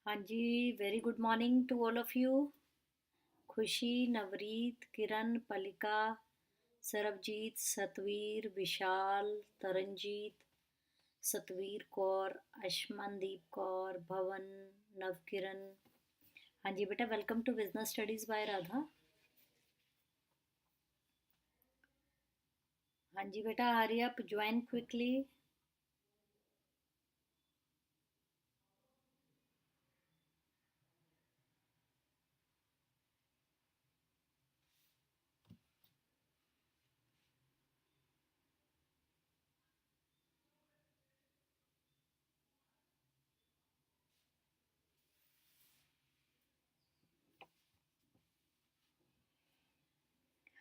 हाँ जी, very good morning to all of you. Khushi, Navreet, किरण, पलिका, सरबजीत, सतवीर, विशाल, तरनजीत, सतवीर कौर, आयुष्मानदीप कौर, भवन, नवकिरण। हाँ जी बेटा, welcome to business studies by Radha. हाँ जी बेटा, हरी अप, ज्वाइन क्विकली।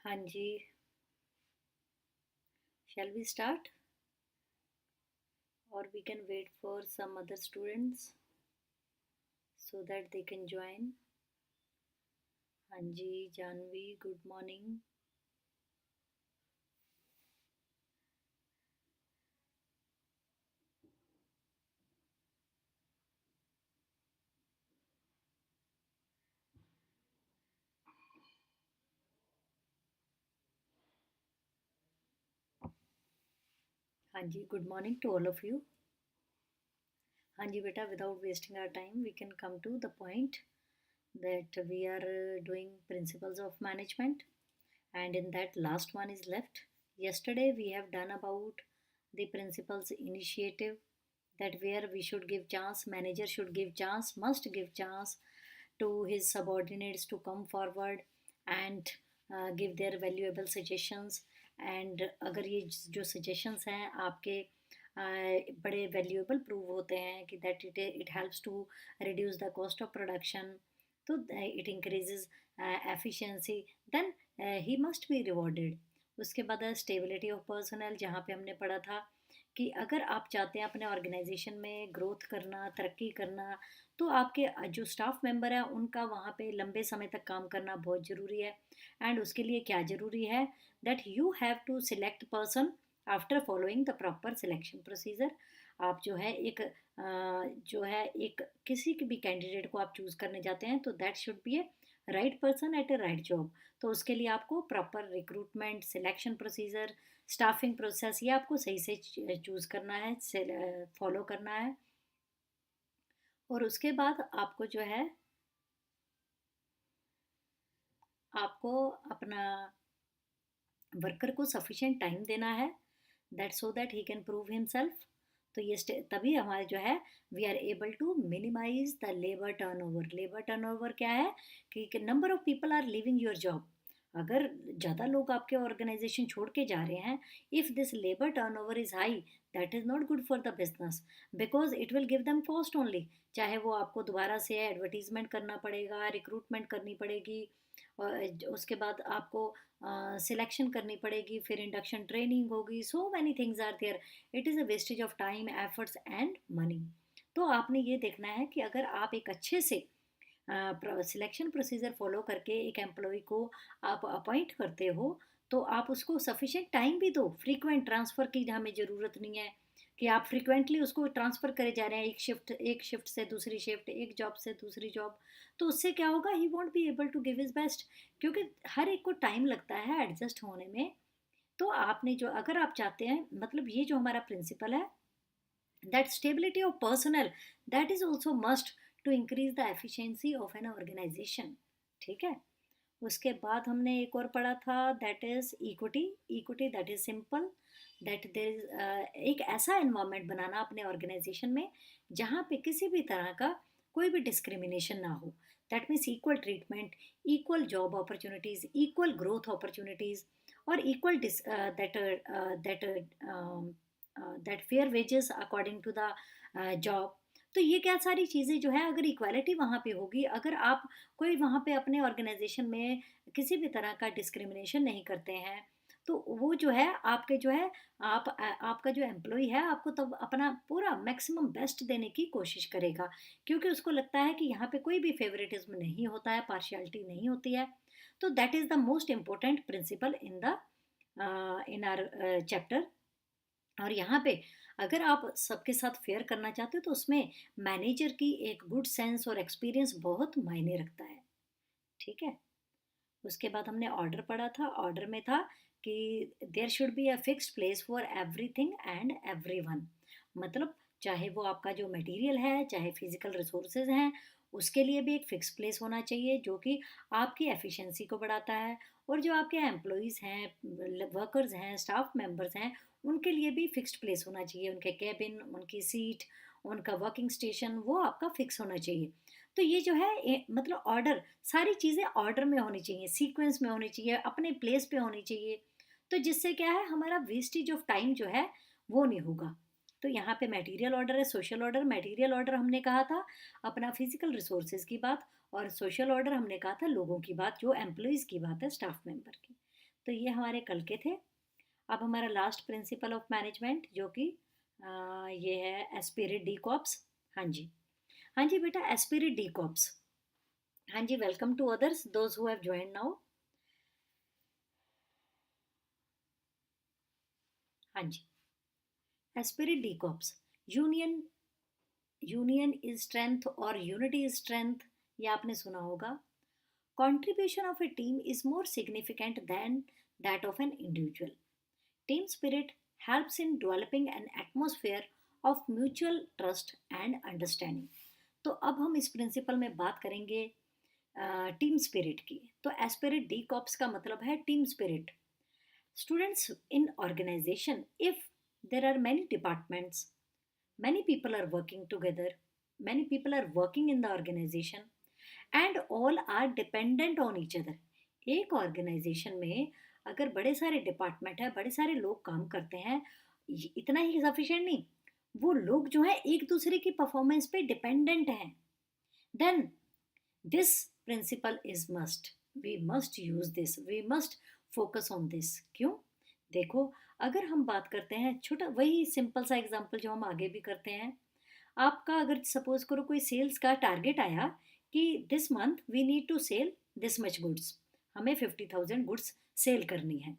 हाँ जी, shall we start or we can wait for some other students so that they can join? हाँ जी, Janvi, good morning. हाँ जी, good morning to all of you. हाँ जी बेटा, without wasting our time, we can come to the point that we are doing principles of management, and in that last one is left. Yesterday we have done about the principles initiative, that where we should give chance, manager should give chance, must give chance to his subordinates to come forward and give their valuable suggestions. And अगर ये जो suggestions हैं आपके बड़े valuable prove होते हैं कि that it helps to reduce the cost of production, तो it increases efficiency, then he must be rewarded. उसके बाद स्टेबिलिटी ऑफ पर्सनल, जहाँ पे हमने पढ़ा था कि अगर आप चाहते हैं अपने ऑर्गेनाइजेशन में ग्रोथ करना, तरक्की करना, तो आपके जो स्टाफ मेंबर हैं उनका वहाँ पे लंबे समय तक काम करना बहुत ज़रूरी है। एंड उसके लिए क्या ज़रूरी है, that you have to select person after following the proper selection procedure. आप जो है एक किसी भी कैंडिडेट को आप चूज़ करने जाते हैं तो that should be A right person at A right job. तो उसके लिए आपको proper recruitment, selection procedure, staffing process, ये आपको सही से चूज़ करना है, फॉलो करना है। और उसके बाद आपको जो है आपको अपना वर्कर को सफिशिएंट टाइम देना है, that so that he can prove himself. तो ये तभी हमारे जो है we are able to minimise the labour turnover. Labour turnover क्या है कि number of people are living your job. अगर ज़्यादा लोग आपके ऑर्गेनाइजेशन छोड़ के जा रहे हैं, if this labour turnover is high, that is not good for the business, because it will give them cost only. चाहे वो आपको दोबारा से एडवर्टीजमेंट करना पड़ेगा, रिक्रूटमेंट करनी पड़ेगी, और उसके बाद आपको सिलेक्शन करनी पड़ेगी, फिर इंडक्शन ट्रेनिंग होगी, so many things are there. It is a wastage of time, efforts and money. तो आपने ये देखना है कि अगर आप एक अच्छे से सिलेक्शन प्रोसीजर फॉलो करके एक एम्प्लॉय को आप अपॉइंट करते हो, तो आप उसको सफिशिएंट टाइम भी दो। फ्रीक्वेंट ट्रांसफ़र की हमें ज़रूरत नहीं है कि आप फ्रीक्वेंटली उसको ट्रांसफ़र करे जा रहे हैं, एक शिफ्ट से दूसरी शिफ्ट, एक जॉब से दूसरी जॉब। तो उससे क्या होगा, he won't be able to give his best, क्योंकि हर एक को टाइम लगता है एडजस्ट होने में। तो आपने जो, अगर आप चाहते हैं, मतलब ये जो हमारा प्रिंसिपल है, that stability of personnel, that is also must to increase the efficiency of an organization। ठीक है। उसके बाद हमने एक और पढ़ा था, that is equity. Equity that is simple, that there is एक ऐसा एनवायरनमेंट बनाना अपने ऑर्गेनाइजेशन में जहाँ पे किसी भी तरह का कोई भी डिस्क्रिमिनेशन ना हो। That means equal treatment, equal job opportunities, equal growth opportunities, और equal that that fair wages according to the job. तो ये क्या सारी चीज़ें जो है, अगर इक्वालिटी वहाँ पे होगी, अगर आप कोई वहाँ पे अपने ऑर्गेनाइजेशन में किसी भी तरह का डिस्क्रिमिनेशन नहीं करते हैं, तो वो जो है आपके जो है आपका जो एम्प्लॉय है आपको तब अपना पूरा मैक्सिमम बेस्ट देने की कोशिश करेगा, क्योंकि उसको लगता है कि यहाँ पे कोई भी फेवरेटिज्म नहीं होता है, पार्शियलिटी नहीं होती है। तो that is the most important principle in the in R chapter. और यहाँ पे अगर आप सबके साथ फेयर करना चाहते हो तो उसमें मैनेजर की एक गुड सेंस और एक्सपीरियंस बहुत मायने रखता है। ठीक है। उसके बाद हमने ऑर्डर पढ़ा था। ऑर्डर में था कि there should be a fixed place for everything and everyone. मतलब चाहे वो आपका जो मटेरियल है, चाहे फिजिकल रिसोर्सेज हैं, उसके लिए भी एक फिक्स प्लेस होना चाहिए जो कि आपकी एफिशिएंसी को बढ़ाता है। और जो आपके एम्प्लॉयज़ हैं, वर्कर्स हैं, स्टाफ मेंबर्स हैं, उनके लिए भी फिक्स्ड प्लेस होना चाहिए। उनके कैबिन, उनकी सीट, उनका वर्किंग स्टेशन वो आपका फिक्स होना चाहिए। तो ये जो है मतलब ऑर्डर, सारी चीज़ें ऑर्डर में होनी चाहिए, सीक्वेंस में होनी चाहिए, अपने प्लेस पे होनी चाहिए। तो जिससे क्या है, हमारा वेस्टेज ऑफ टाइम जो है वो नहीं होगा। तो यहाँ पे मटेरियल ऑर्डर है, सोशल ऑर्डर। मटेरियल ऑर्डर हमने कहा था अपना फिजिकल रिसोर्सेज की बात, और सोशल ऑर्डर हमने कहा था लोगों की बात, जो एम्प्लॉयज़ की बात है, स्टाफ मेंबर की। तो ये हमारे कल के थे। अब हमारा लास्ट प्रिंसिपल ऑफ मैनेजमेंट जो कि ये है एस्पिरिट डी कॉप्स। हाँ जी, हाँ जी बेटा, एस्पिरिट डी कॉप्स। हाँ जी, welcome to others those who have joined now. हाँ जी, esprit de corps. Union, union is strength और यूनिटी इज स्ट्रेंथ, ये आपने सुना होगा। Contribution of a team is more significant than that of an individual. Team spirit helps in developing an atmosphere of mutual trust and understanding। तो अब हम इस principal में बात करेंगे टीम स्पिरिट की। तो एस्पिरिट डी कॉप्स का मतलब है team spirit. Students in organization, if there are many departments, many people are working together, many people are working in the organization and all are dependent on each other। एक organisation में अगर बड़े सारे department है, बड़े सारे लोग काम करते हैं, इतना ही सफिशिएंट नहीं, वो लोग जो है एक दूसरे की परफॉर्मेंस पे डिपेंडेंट हैं, then this principle is must, we must use this, we must focus on this. क्यों? देखो, अगर हम बात करते हैं, छोटा वही सिंपल सा एग्जांपल जो हम आगे भी करते हैं। आपका अगर सपोज करो कोई सेल्स का टारगेट आया कि this month we need to sell this much goods, हमें 50,000 गुड्स सेल करनी है।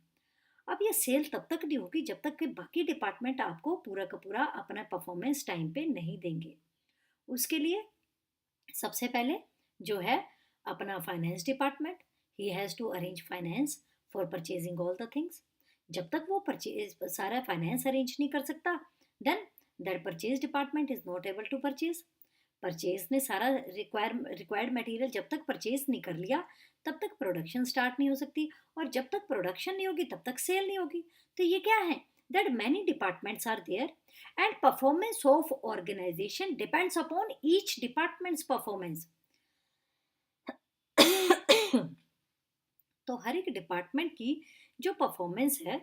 अब ये सेल तब तक नहीं होगी जब तक कि बाकी डिपार्टमेंट आपको पूरा का पूरा अपना परफॉर्मेंस टाइम पे नहीं देंगे। उसके लिए सबसे पहले जो है अपना finance department, he has to arrange finance for purchasing all the things. जब तक वो परचेज सारा फाइनेंस अरेंज नहीं कर सकता, then that purchase department is not able to purchase. Purchase ने सारा रिक्वायर्ड मटेरियल जब तक परचेज नहीं कर लिया, तब तक प्रोडक्शन स्टार्ट नहीं हो सकती, और जब तक प्रोडक्शन नहीं होगी तब तक सेल नहीं होगी। तो ये क्या है, that many departments are there and performance of organization depends upon each department's performance। तो हर एक डिपार्टमेंट की जो परफॉर्मेंस है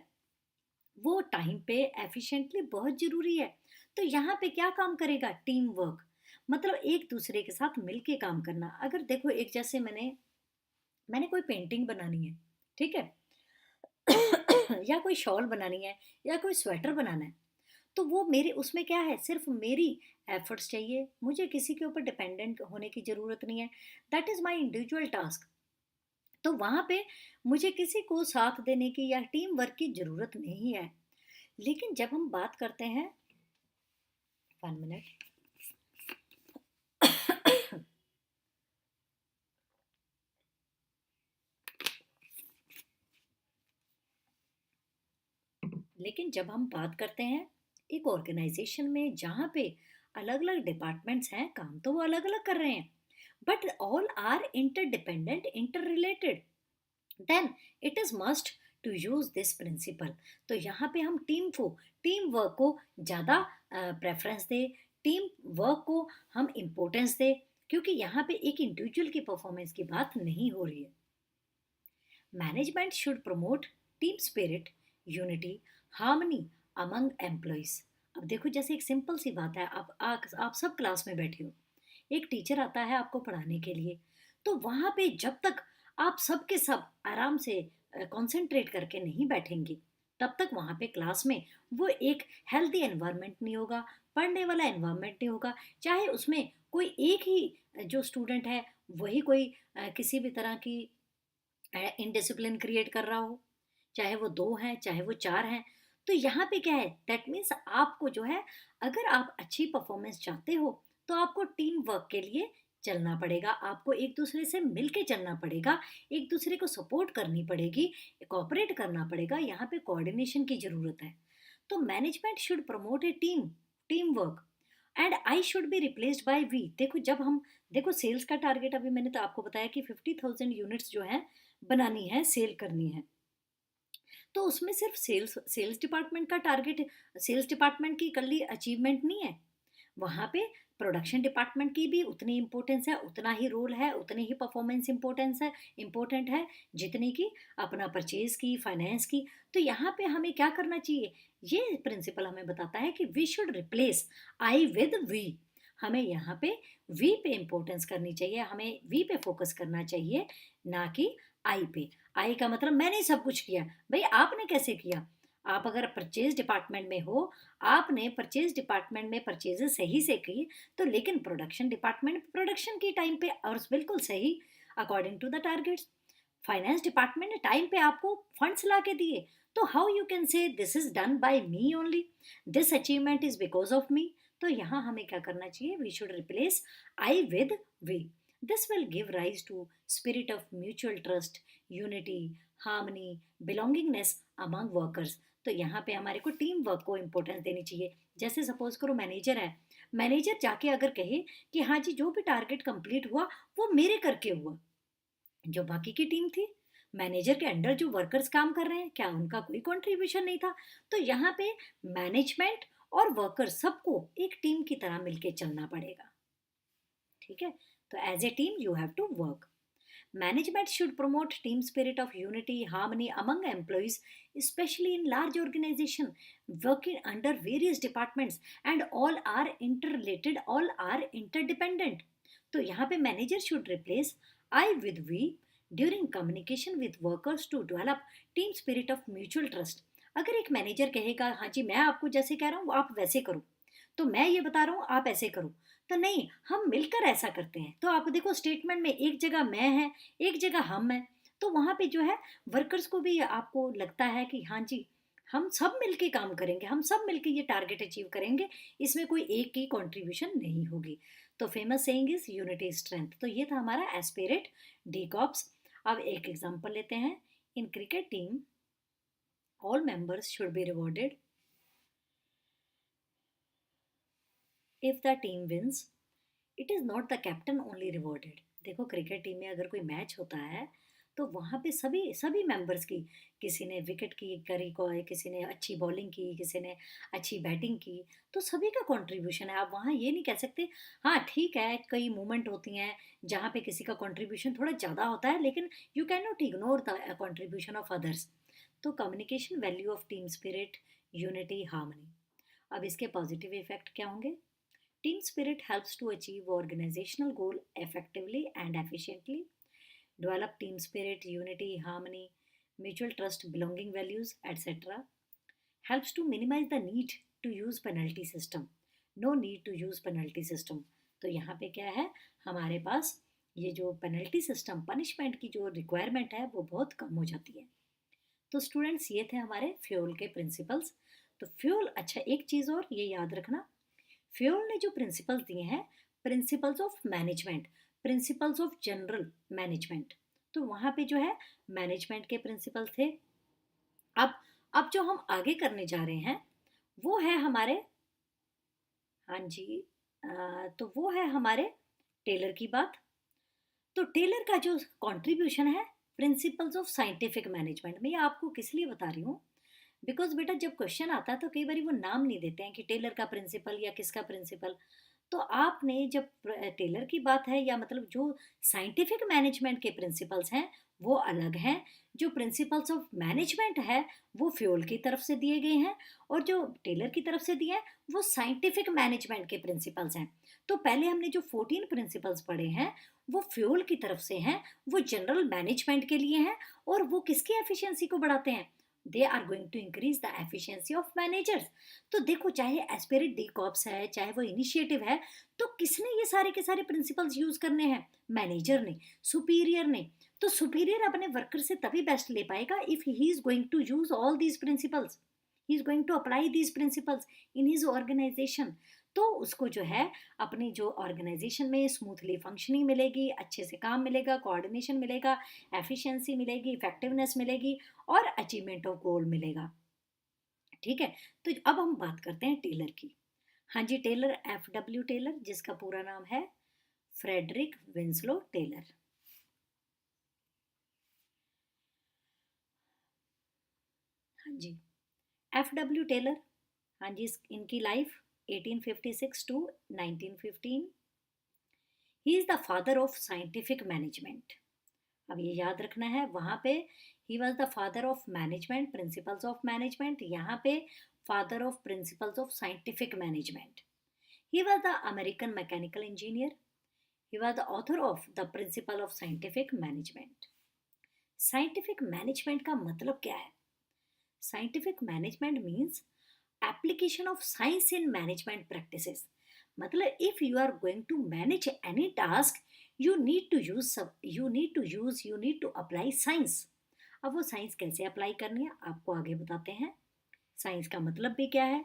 वो टाइम पे एफिशिएंटली बहुत जरूरी है। तो यहाँ पे क्या काम करेगा, टीम वर्क। मतलब एक दूसरे के साथ मिलके काम करना। अगर देखो, एक जैसे मैंने मैंने कोई पेंटिंग बनानी है, ठीक है, या कोई शॉल बनानी है, या कोई स्वेटर बनाना है, तो वो मेरे उसमें क्या है, सिर्फ मेरी एफर्ट्स चाहिए, मुझे किसी के ऊपर डिपेंडेंट होने की ज़रूरत नहीं है। That is my individual task. तो वहाँ पे मुझे किसी को साथ देने की या टीम वर्क की ज़रूरत नहीं है। लेकिन जब हम बात करते हैं, 1 मिनट, लेकिन जब हम बात करते हैं एक ऑर्गेनाइजेशन में जहाँ पे अलग अलग डिपार्टमेंट्स हैं, काम तो वो अलग अलग कर रहे हैं, but all are interdependent, interrelated, then it is must to use this principle. तो यहाँ पे हम टीम वर्क को ज़्यादा प्रेफरेंस दें, टीम वर्क को हम इम्पोर्टेंस दें, क्योंकि यहाँ पे एक इंडिविजुअल की परफॉर्मेंस की बात नहीं हो रही है। Management should promote team spirit, unity, harmony among employees. अब देखो, जैसे एक सिंपल सी बात है, आप सब क्लास में बैठे हो, एक टीचर आता है आपको पढ़ाने के लिए, तो वहाँ पे जब तक आप सब के सब आराम से कंसंट्रेट करके नहीं बैठेंगे, तब तक वहाँ पे क्लास में वो एक हेल्दी एनवायरनमेंट नहीं होगा, पढ़ने वाला एनवायरनमेंट नहीं होगा। चाहे उसमें कोई एक ही जो स्टूडेंट है वही कोई किसी भी तरह की इनडिसिप्लिन क्रिएट कर रहा हो, चाहे वो 2 हैं चाहे वो 4 हैं, तो यहाँ पे क्या है, दैट मीन्स आपको जो है, अगर आप अच्छी परफॉर्मेंस चाहते हो तो आपको टीम वर्क के लिए चलना पड़ेगा, आपको एक दूसरे से मिलके चलना पड़ेगा, एक दूसरे को सपोर्ट करनी पड़ेगी, कोऑपरेट करना पड़ेगा, यहाँ पे कोऑर्डिनेशन की ज़रूरत है। तो management should promote a team work and I should be replaced by we. देखो जब हम, देखो सेल्स का टारगेट अभी मैंने तो आपको बताया कि 50,000 यूनिट्स जो है बनानी है, सेल करनी है। तो उसमें सिर्फ सेल्स डिपार्टमेंट का टारगेट, सेल्स डिपार्टमेंट की इकल्ली अचीवमेंट नहीं है, वहाँ पे प्रोडक्शन डिपार्टमेंट की भी उतनी इम्पोर्टेंस है, उतना ही रोल है, उतनी ही परफॉर्मेंस इम्पोर्टेंट है जितनी की अपना परचेज की, फाइनेंस की। तो यहाँ पे हमें क्या करना चाहिए, ये प्रिंसिपल हमें बताता है कि we should replace I with we. हमें यहाँ पे वी पे इम्पोर्टेंस करनी चाहिए, हमें वी पे फोकस करना चाहिए, ना कि आई पे। आई का मतलब मैंने सब कुछ किया, भाई आपने कैसे किया? आप अगर परचेज डिपार्टमेंट में हो, आपने परचेज डिपार्टमेंट में परचेजेस सही से की, तो लेकिन प्रोडक्शन डिपार्टमेंट प्रोडक्शन की टाइम पे और बिल्कुल सही according to the targets, finance department ने टाइम पे आपको फंड्स ला के दिए, तो how you can say this is done by me only, this achievement is because of me. तो यहाँ हमें क्या करना चाहिए, we should replace I with we. This will give rise to spirit of mutual trust, unity, harmony, belongingness among workers. तो यहाँ पे हमारे को टीम वर्क को इम्पोर्टेंस देनी चाहिए। जैसे सपोज करो मैनेजर है, मैनेजर जाके अगर कहे कि हाँ जी जो भी टारगेट कंप्लीट हुआ वो मेरे करके हुआ, जो बाकी की टीम थी, मैनेजर के अंडर जो वर्कर्स काम कर रहे हैं, क्या उनका कोई कंट्रीब्यूशन नहीं था? तो यहाँ पे मैनेजमेंट और वर्कर सबको एक टीम की तरह मिलके चलना पड़ेगा, ठीक है? तो as a team you have to work. Management should promote team spirit of unity, harmony among employees, especially in large organization working under various departments and all are interrelated, all are interdependent. तो यहाँ पे manager should replace I with we during communication with workers to develop team spirit of mutual trust. अगर एक manager कहेगा हाँ जी मैं आपको जैसे कह रहा हूँ आप वैसे करो, तो मैं ये बता रहा हूँ आप ऐसे करो, तो नहीं हम मिलकर ऐसा करते हैं। तो आप देखो स्टेटमेंट में एक जगह मैं है, एक जगह हम है, तो वहाँ पे जो है वर्कर्स को भी आपको लगता है कि हाँ जी हम सब मिलके काम करेंगे, हम सब मिलके ये टारगेट अचीव करेंगे, इसमें कोई एक की कंट्रीब्यूशन नहीं होगी। तो famous saying is unity strength. तो ये था हमारा एस्पिरिट डी कॉप्स। अब एक एग्जांपल लेते हैं। In cricket team all members should be rewarded if the team wins, it is not the captain only rewarded. देखो क्रिकेट टीम में अगर कोई मैच होता है तो वहाँ पे सभी सभी मेंबर्स की, किसी ने विकेट की करी को है, किसी ने अच्छी बॉलिंग की, किसी ने अच्छी बैटिंग की, तो सभी का कंट्रीब्यूशन है। आप वहाँ ये नहीं कह सकते हाँ ठीक है कई मूवमेंट होती हैं जहाँ पे किसी का कंट्रीब्यूशन थोड़ा ज़्यादा होता है, लेकिन you can not ignore the contribution of others. तो communication value of team spirit, unity, harmony. अब इसके पॉजिटिव इफेक्ट क्या होंगे? Team spirit helps to achieve organizational goal effectively and efficiently. Develop team spirit, unity, harmony, mutual trust, belonging values, etc. Helps to minimize the need to use penalty system. No need to use penalty system. तो यहाँ पे क्या है, हमारे पास ये जो penalty system, punishment की जो रिक्वायरमेंट है वो बहुत कम हो जाती है। तो स्टूडेंट्स ये थे हमारे फ्यूल के प्रिंसिपल्स। तो फ्यूल, अच्छा एक चीज़ और ये याद रखना, फ्यूल ने जो प्रिंसिपल्स दिए हैं, principles of management, principles of general management, तो वहाँ पे जो है मैनेजमेंट के प्रिंसिपल थे। अब अब जो हम आगे करने जा रहे हैं वो है हमारे, हाँ जी, तो वो है हमारे टेलर की बात। तो टेलर का जो कंट्रीब्यूशन है प्रिंसिपल्स ऑफ साइंटिफिक मैनेजमेंट में, ये आपको किस लिए बता रही हूँ, बिकॉज बेटा जब क्वेश्चन आता है तो कई बार वो नाम नहीं देते हैं कि टेलर का प्रिंसिपल या किसका प्रिंसिपल। तो आपने जब टेलर की बात है, या मतलब जो साइंटिफिक मैनेजमेंट के प्रिंसिपल्स हैं वो अलग हैं, जो प्रिंसिपल्स ऑफ मैनेजमेंट है वो फ्यूल की तरफ से दिए गए हैं, और जो टेलर की तरफ से दिए हैं वो साइंटिफिक मैनेजमेंट के प्रिंसिपल्स हैं। तो पहले हमने जो 14 प्रिंसिपल्स पढ़े हैं वो फ्यूल की तरफ से हैं, वो जनरल मैनेजमेंट के लिए हैं, और वो किसकी एफिशिएंसी को बढ़ाते हैं, they are going to increase the efficiency of managers. तो देखो चाहे एस्पिरिट डी कॉप्स है, चाहे वो इनिशिएटिव है, तो किसने ये सारे के सारे प्रिंसिपल्स यूज करने हैं, मैनेजर ने, सुपीरियर ने। तो सुपीरियर अपने वर्कर से तभी बेस्ट ले पाएगा if he is going to use all these principles. He is going to apply these principles in his organisation. तो उसको जो है अपनी जो ऑर्गेनाइजेशन में स्मूथली फंक्शनिंग मिलेगी, अच्छे से काम मिलेगा, कोऑर्डिनेशन मिलेगा, एफिशिएंसी मिलेगी, इफेक्टिवनेस मिलेगी और अचीवमेंट ऑफ गोल मिलेगा। ठीक है, तो अब हम बात करते हैं टेलर की। हाँ जी, टेलर, FW टेलर, जिसका पूरा नाम है फ्रेडरिक विंसलो टेलर। हाँ जी, FW टेलर। हाँ जी, इनकी life 1856 to 1915। He is the father of scientific management. अब ये याद रखना है, वहाँ पे he was the father of management, principles of management, यहाँ पे father of principles of scientific management. He was the American mechanical engineer. He was the author of the principle of scientific management. Scientific management का मतलब क्या है? Scientific management means application of science in management practices। मतलब if you are going to manage any task, you need to apply science। अब वो science कैसे apply करनी है आपको आगे बताते हैं। साइंस का मतलब भी क्या है?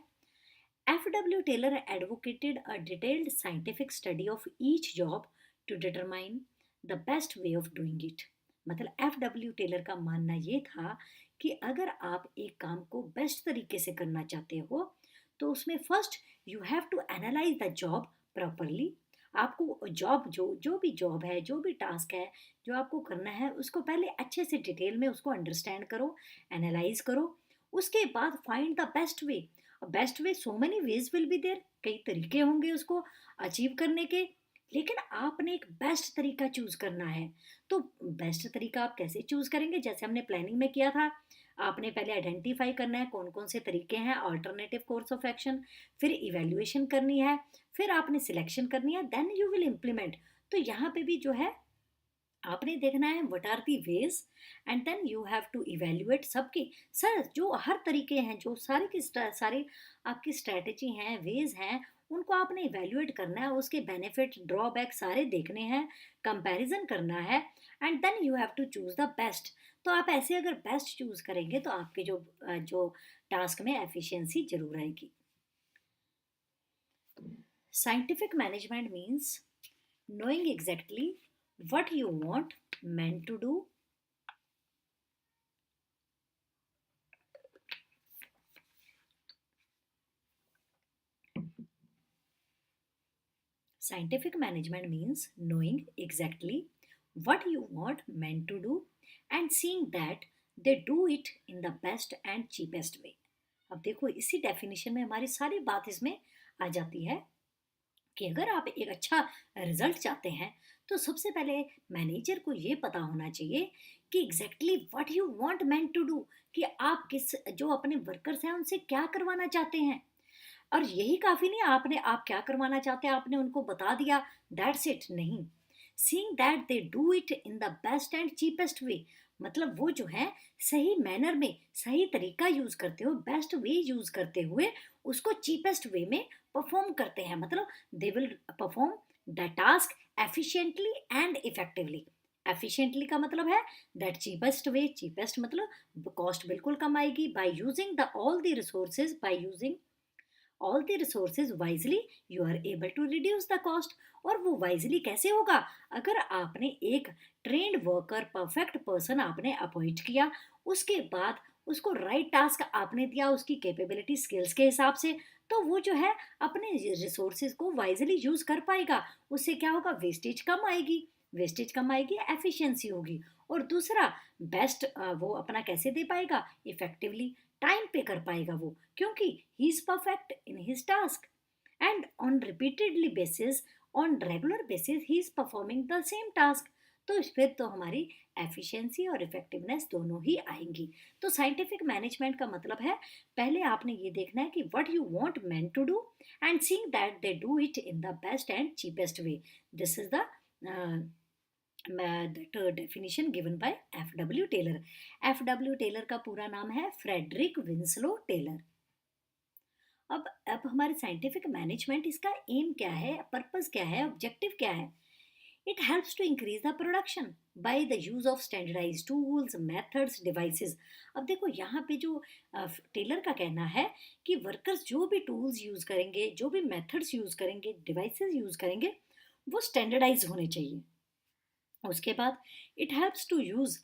FW Taylor advocated a detailed scientific study of each job to determine the best way of doing it। मतलब FW टेलर का मानना ये था कि अगर आप एक काम को बेस्ट तरीके से करना चाहते हो तो उसमें first you have to analyse the job properly. आपको जॉब, जो जो भी जॉब है, जो भी टास्क है जो आपको करना है, उसको पहले अच्छे से डिटेल में उसको अंडरस्टैंड करो, एनालाइज करो। उसके बाद find the best way. Best way, so many ways will be there, कई तरीके होंगे उसको अचीव करने के, लेकिन आपने एक बेस्ट तरीका चूज करना है। तो बेस्ट तरीका आप कैसे चूज करेंगे? जैसे हमने प्लानिंग में किया था, आपने पहले आइडेंटिफाई करना है कौन कौन से तरीके हैं, अल्टरनेटिव कोर्स ऑफ एक्शन, फिर इवेल्युएशन करनी है, फिर आपने सिलेक्शन करनी है, देन यू विल इम्प्लीमेंट। तो यहाँ पे भी जो है आपने देखना है what are the ways, and then you have to evaluate सबके। सर जो हर तरीके हैं, जो सारे की सारी आपकी स्ट्रेटेजी हैं, वेज हैं, उनको आपने इवेल्युएट करना है, उसके बेनिफिट ड्रॉबैक सारे देखने हैं, कंपैरिजन करना है, and then you have to choose the best. तो आप ऐसे अगर बेस्ट चूज करेंगे तो आपके जो टास्क में एफिशिएंसी जरूर आएगी। Scientific management means knowing exactly what you want men to do, scientific management means knowing exactly what you want men to do and seeing that they do it in the best and cheapest way। अब देखो इसी definition में हमारी सारी बात इसमें आ जाती है कि अगर आप एक अच्छा रिजल्ट चाहते हैं तो सबसे पहले मैनेजर को ये पता होना चाहिए कि exactly what you want man to do, कि आप किस जो अपने वर्कर्स हैं उनसे क्या करवाना चाहते हैं। और यही काफ़ी नहीं, आपने आप क्या करवाना चाहते हैं आपने उनको बता दिया, दैट्स इट नहीं। Seeing that they do it in the best and cheapest वे, मतलब वो जो है सही मैनर में, सही तरीका यूज करते हुए, बेस्ट वे यूज करते हुए उसको चीपेस्ट वे में परफॉर्म करते हैं। मतलब they will perform the task efficiently and effectively. Efficiently का मतलब है दैट चीपेस्ट वे, चीपेस्ट मतलब कॉस्ट बिल्कुल कम आएगी। By using the all the resources, by using all the resources wisely you are able to reduce the cost. और वो wisely कैसे होगा? अगर आपने एक ट्रेंड वर्कर, परफेक्ट पर्सन आपने अपॉइंट किया, उसके बाद उसको राइट टास्क आपने दिया उसकी कैपेबिलिटी स्किल्स के हिसाब से, तो वो जो है अपने रिसोर्सेज को वाइजली यूज कर पाएगा। उससे क्या होगा? वेस्टेज कम आएगी, वेस्टेज कम आएगी, एफिशिएंसी होगी। और दूसरा बेस्ट वो अपना कैसे दे पाएगा? इफेक्टिवली, टाइम पे कर पाएगा वो, क्योंकि he is perfect in his task and on repeatedly basis, on regular basis he is performing the same task. तो फिर तो हमारी एफिशिएंसी और इफेक्टिवनेस दोनों ही आएंगी। तो साइंटिफिक मैनेजमेंट का मतलब है पहले आपने ये देखना है कि what you want man to do and seeing that they do it in the best and cheapest way. This is the that definition given by FW Taylor. FW Taylor का पूरा नाम है फ्रेडरिक विंसलो टेलर। अब हमारे scientific management, इसका M क्या है, purpose क्या है, ऑब्जेक्टिव क्या है? It helps to increase the production by the use of standardized tools, methods, devices. अब देखो यहाँ पे जो टेलर का कहना है कि वर्कर्स जो भी टूल्स यूज़ करेंगे, जो भी मेथड्स यूज़ करेंगे, डिवाइसेस यूज़ करेंगे, वो स्टैंडर्डाइज होने चाहिए। उसके बाद it helps to use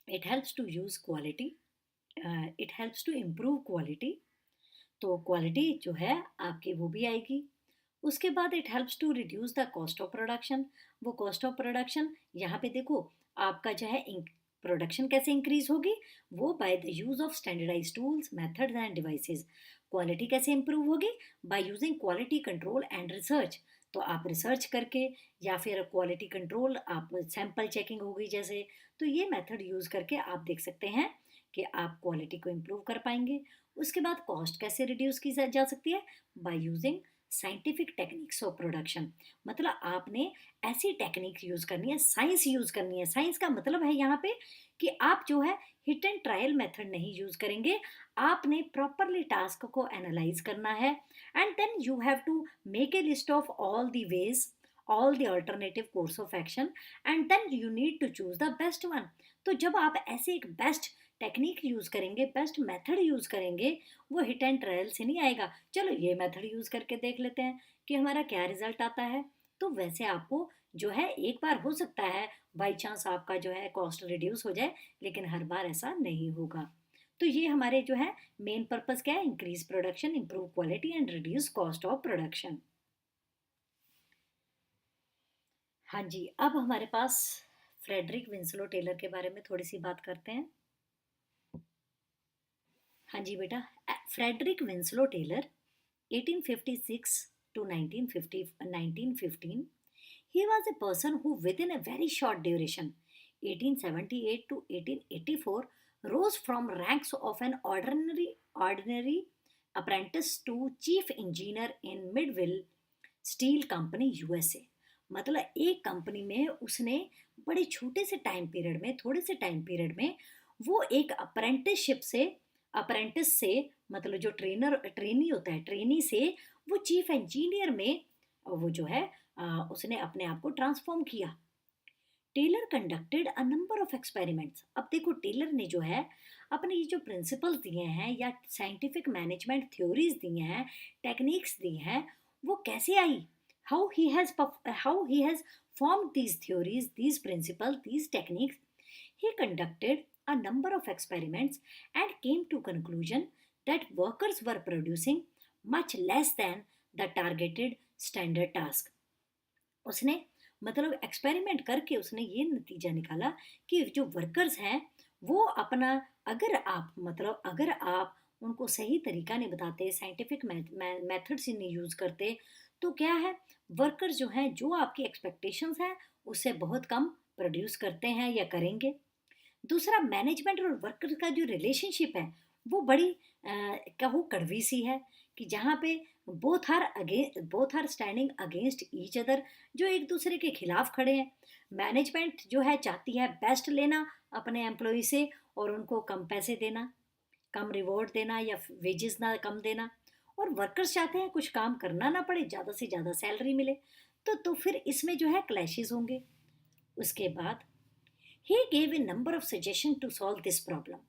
it helps to use quality, it helps to improve quality. तो क्वालिटी जो है आपकी वो भी आएगी। उसके बाद it helps to reduce the cost of production. वो कॉस्ट ऑफ प्रोडक्शन यहाँ पे देखो आपका जो है प्रोडक्शन कैसे इंक्रीज होगी, वो by the use of standardise tools, methods and devices. Quality कैसे इंप्रूव होगी, by using quality control and research. तो आप रिसर्च करके या फिर क्वालिटी कंट्रोल, आप सैंपल चेकिंग होगी जैसे, तो ये मेथड यूज करके आप देख सकते हैं कि आप क्वालिटी को इम्प्रूव कर पाएंगे। उसके बाद कॉस्ट कैसे रिड्यूस की जा सकती है, by using scientific techniques of production. मतलब आपने ऐसी टेक्निक यूज करनी है, साइंस यूज करनी है। साइंस का मतलब है यहाँ पे कि आप जो है हिट एंड ट्रायल मेथड नहीं यूज करेंगे, आपने प्रॉपरली टास्क को एनालाइज करना है। And then you have to make a list of all the ways, all the alternative course of action, and then you need to choose the best one. तो जब आप ऐसे एक बेस्ट टेक्निक यूज करेंगे, best method use करेंगे, वो hit and trial से नहीं आएगा। चलो ये मेथड यूज करके देख लेते हैं कि हमारा क्या रिजल्ट आता है। तो वैसे आपको जो है एक बार हो सकता है बाई चांस आपका जो है कॉस्ट रिड्यूस हो जाए, लेकिन हर बार ऐसा नहीं होगा। तो ये हमारे जो है मेन पर्पस क्या है, increase production, improve quality and reduce cost of production. हाँ जी, अब हमारे पास फ्रेडरिक विंसलो टेलर के बारे में थोड़ी सी बात करते हैं। हाँ जी बेटा, Frederick Winslow Taylor 1856 to 1915, he was a person who within a very short duration, 1878 to 1884, rose from ranks of an ordinary apprentice to chief engineer in Midville Steel Company, USA। मतलब एक कंपनी में उसने बड़े छोटे से time period में, थोड़े से टाइम पीरियड में, वो एक अप्रेंटिस से, मतलब जो ट्रेनी होता है, ट्रेनी से वो चीफ इंजीनियर में वो जो है उसने अपने आप को ट्रांसफॉर्म किया। Taylor conducted a number of experiments. अब देखो टेलर ने जो है अपने ये जो प्रिंसिपल्स दिए हैं या साइंटिफिक मैनेजमेंट थ्योरीज दी हैं, टेक्निक्स दी हैं, वो कैसे आई, how he has formed these theories, these principles, these techniques. He conducted a number of experiments and came to conclusion that workers were producing much less than the targeted standard task. उसने मतलब experiment करके उसने ये नतीजा निकाला कि जो workers हैं वो अपना, अगर आप उनको सही तरीका नहीं बताते, साइंटिफिक मेथड्स ही नहीं यूज़ करते, तो क्या है, वर्कर्स जो हैं जो आपकी एक्सपेक्टेशंस हैं उससे बहुत कम प्रोड्यूस करते हैं या करेंगे। दूसरा, मैनेजमेंट और वर्कर का जो रिलेशनशिप है वो बड़ी कहो कड़वी सी है, कि जहाँ पे both are standing against each other, जो एक दूसरे के खिलाफ खड़े हैं। मैनेजमेंट जो है चाहती है बेस्ट लेना अपने एम्प्लॉय से और उनको कम पैसे देना, कम रिवॉर्ड देना या वेजेस ना कम देना, और वर्कर्स चाहते हैं कुछ काम करना ना पड़े, ज़्यादा से ज़्यादा सैलरी मिले। तो फिर इसमें जो है क्लैशेस होंगे। उसके बाद he gave a number of suggestion to solve this problem.